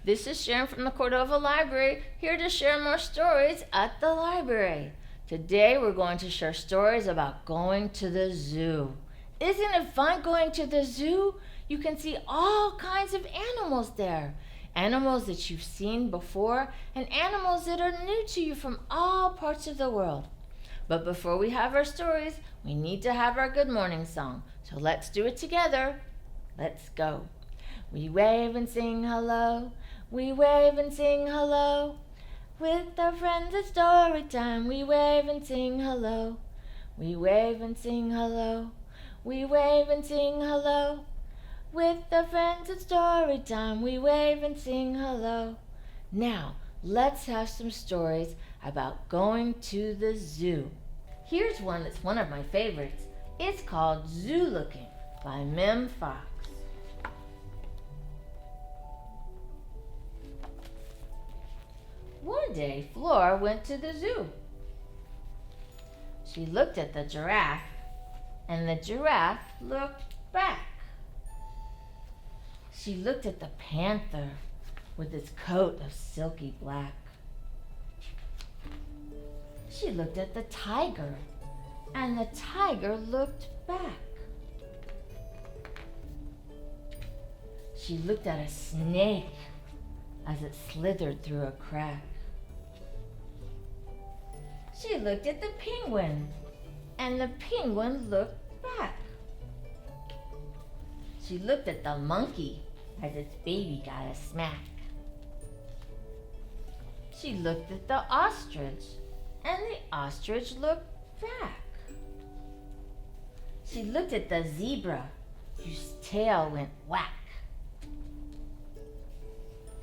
This is Sharon from the Cordova Library, here to share more stories at the library. Today we're going to share stories about going to the zoo. Isn't it fun going to the zoo? You can see all kinds of animals there. Animals that you've seen before and animals that are new to you from all parts of the world. But before we have our stories, we need to have our good morning song. So let's do it together. Let's go. We wave and sing hello. We wave and sing hello. With our friends at story time, we wave and sing hello. We wave and sing hello. We wave and sing hello. With our friends at story time, we wave and sing hello. Now, let's have some stories about going to the zoo. Here's one that's one of my favorites. It's called Zoo Looking by Mem Fox. One day, Flora went to the zoo. She looked at the giraffe, and the giraffe looked back. She looked at the panther with its coat of silky black. She looked at the tiger, and the tiger looked back. She looked at a snake as it slithered through a crack. She looked at the penguin, and the penguin looked back. She looked at the monkey as its baby got a smack. She looked at the ostrich, and the ostrich looked back. She looked at the zebra, whose tail went whack.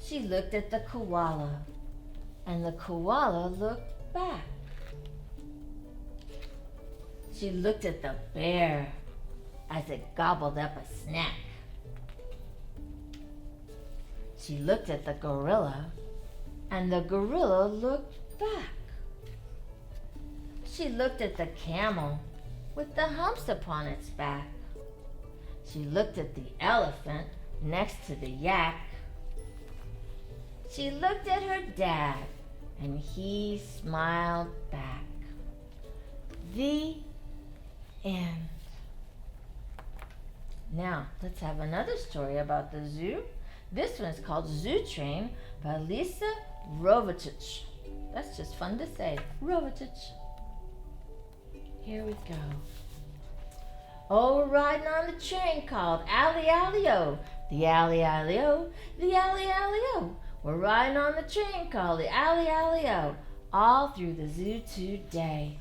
She looked at the koala, and the koala looked back. She looked at the bear as it gobbled up a snack. She looked at the gorilla, and the gorilla looked back. She looked at the camel with the humps upon its back. She looked at the elephant next to the yak. She looked at her dad, and he smiled back. The end. Now, let's have another story about the zoo. This one is called Zoo Train by Lisa Rovitich. That's just fun to say, Rovitich. Here we go. Oh, we're riding on the train called Alley Alley O. The Alley Alley O, the Alley Alley O. We're riding on the train called the Alley Alley O, all through the zoo today.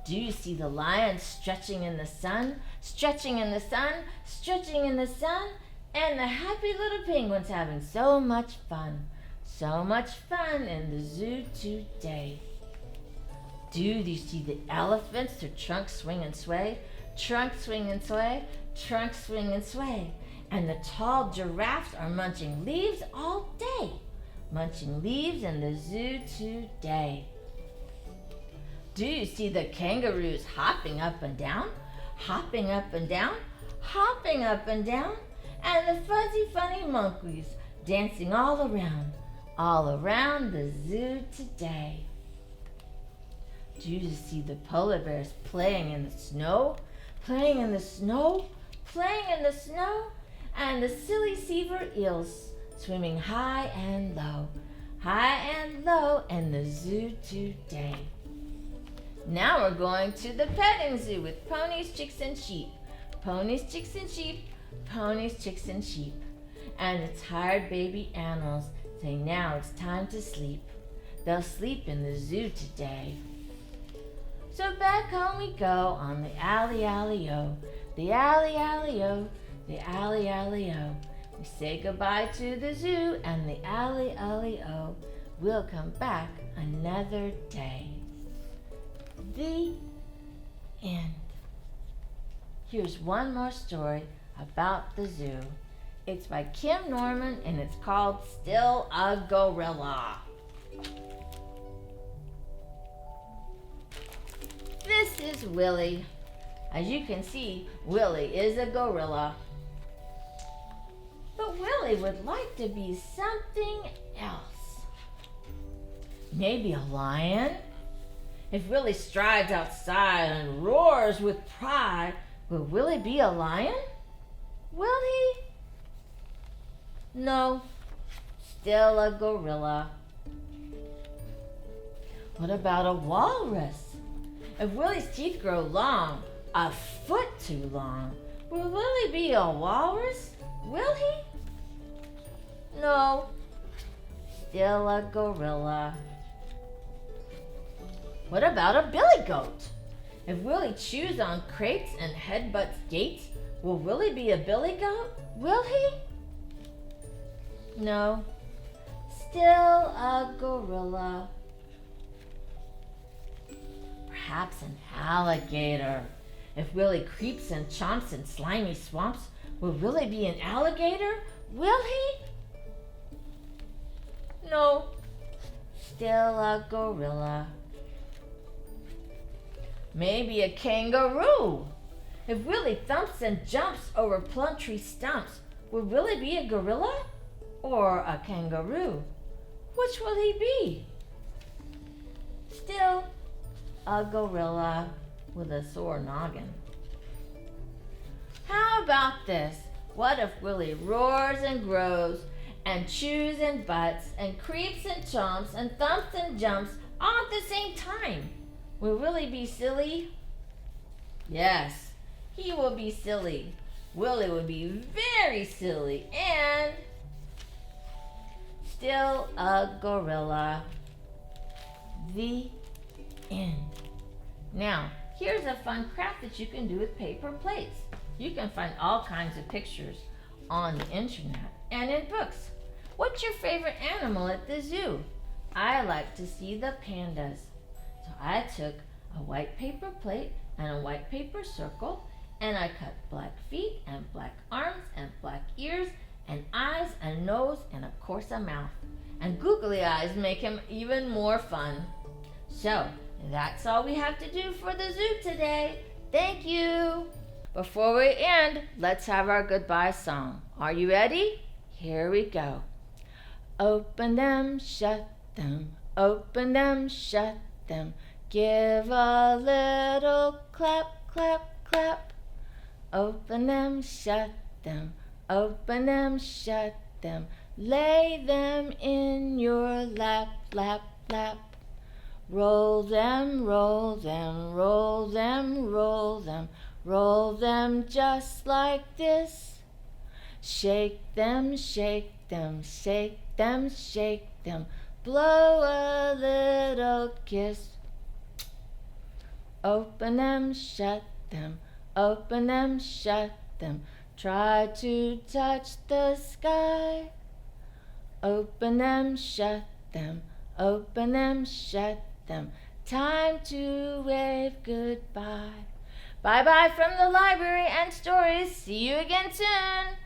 Do you see the lion stretching in the sun, stretching in the sun, stretching in the sun? And the happy little penguins having so much fun in the zoo today. Do you see the elephants, their trunks swing and sway, trunk swing and sway, trunk swing and sway? And the tall giraffes are munching leaves all day, munching leaves in the zoo today. Do you see the kangaroos hopping up and down, hopping up and down, hopping up and down? And the fuzzy funny monkeys dancing all around the zoo today. Do you see the polar bears playing in the snow, playing in the snow, playing in the snow? And the silly silver eels swimming high and low in the zoo today. Now we're going to the petting zoo with ponies, chicks, and sheep. Ponies, chicks, and sheep. Ponies, chicks, and sheep. And the tired baby animals say now it's time to sleep. They'll sleep in the zoo today. So back home we go on the Alley Alley O. The Alley Alley O. The Alley Alley O. We say goodbye to the zoo and the Alley Alley O. We'll come back another day. The end. Here's one more story about the zoo. It's by Kim Norman and it's called Still a Gorilla. This is Willie. As you can see, Willie is a gorilla. But Willie would like to be something else. Maybe a lion? If Willie strides outside and roars with pride, will Willie be a lion? Will he? No, still a gorilla. What about a walrus? If Willie's teeth grow long, a foot too long, will Willie be a walrus? Will he? No, still a gorilla. What about a billy goat? If Willie chews on crates and headbutts gates, will Willie be a billy goat? Will he? No, still a gorilla. Perhaps an alligator. If Willie creeps and chomps in slimy swamps, will Willie be an alligator? Will he? No, still a gorilla. Maybe a kangaroo. If Willie thumps and jumps over plum tree stumps, will Willie be a gorilla or a kangaroo? Which will he be? Still a gorilla with a sore noggin. How about this? What if Willie roars and grows and chews and butts and creeps and chomps and thumps and jumps all at the same time? Will Willie be silly? Yes, he will be silly. Willie would be very silly and still a gorilla. The end. Now, here's a fun craft that you can do with paper plates. You can find all kinds of pictures on the internet and in books. What's your favorite animal at the zoo? I like to see the pandas. So I took a white paper plate and a white paper circle, and I cut black feet and black arms and black ears and eyes and nose and of course a mouth. And googly eyes make him even more fun. So that's all we have to do for the zoo today. Thank you. Before we end, let's have our goodbye song. Are you ready? Here we go. Open them, shut them, open them, shut them. Give a little clap, clap, clap. Open them, shut them, open them, shut them. Lay them in your lap, lap, lap. Roll them, roll them, roll them, roll them. Roll them just like this. Shake them, shake them, shake them, shake them. Blow a little kiss. Open them, shut them, open them, shut them. Try to touch the sky. Open them, shut them, open them, shut them. Time to wave goodbye. Bye-bye from the library and stories. See you again soon.